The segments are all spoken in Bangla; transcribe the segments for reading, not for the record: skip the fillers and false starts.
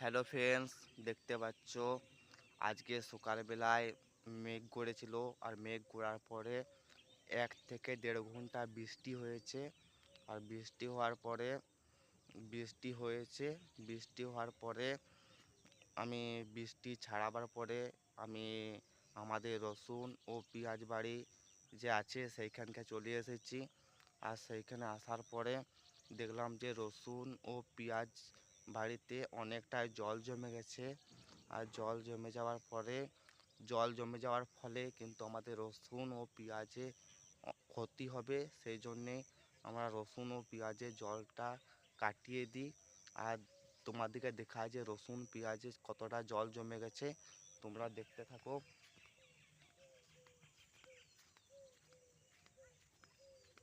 হ্যালো ফ্রেন্ডস, দেখতে পাচ্ছ আজকে সকালবেলায় মেঘ করেছিল। আর মেঘ করার পরে 1 থেকে 1.5 ঘন্টা বৃষ্টি হয়েছে। আর বৃষ্টি হওয়ার পরে আমি বৃষ্টি ছাড়াবার পরে আমি আমাদের রসুন ও পেঁয়াজ বাড়ি যে আছে সেইখানকে চলে এসেছি। আর সেইখানে আসার পরে দেখলাম যে রসুন ও পেঁয়াজ বাড়িতে অনেকটাই জল জমে গেছে। আর জল জমে যাওয়ার ফলে কিন্তু আমাদের রসুন ও পেঁয়াজে ক্ষতি হবে। সেই জন্যে আমরা রসুন ও পেঁয়াজে জলটা কাটিয়ে দিই। আর তোমাদেরকে দেখায় যে রসুন পেঁয়াজে কতটা জল জমে গেছে, তোমরা দেখতে থাকো।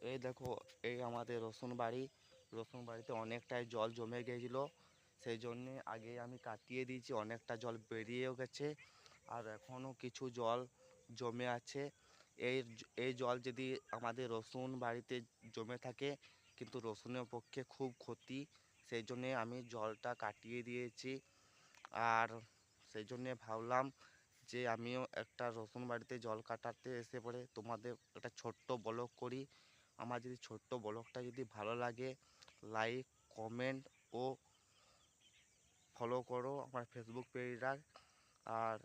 এই দেখো, এই আমাদের রসুন বাড়িতে অনেকটাই জল জমে গিয়েছিল। সেই জন্যে আগে আমি কাটিয়ে দিয়েছি, অনেকটা জল বেরিয়েও গেছে। আর এখনও কিছু জল জমে আছে। এই জল যদি আমাদের রসুন বাড়িতে জমে থাকে কিন্তু রসুনের পক্ষে খুব ক্ষতি। সেই জন্যে আমি জলটা কাটিয়ে দিয়েছি। আর সেই জন্যে ভাবলাম যে আমিও একটা রসুন বাড়িতে জল কাটাতে এসে পড়ে তোমাদের একটা ছোট্ট ব্লগ করি। আমার যদি ছোট্ট ব্লগটা যদি ভালো লাগে, লাইক, কমেন্ট ও ফলো করো আমার ফেসবুক পেজটা। আর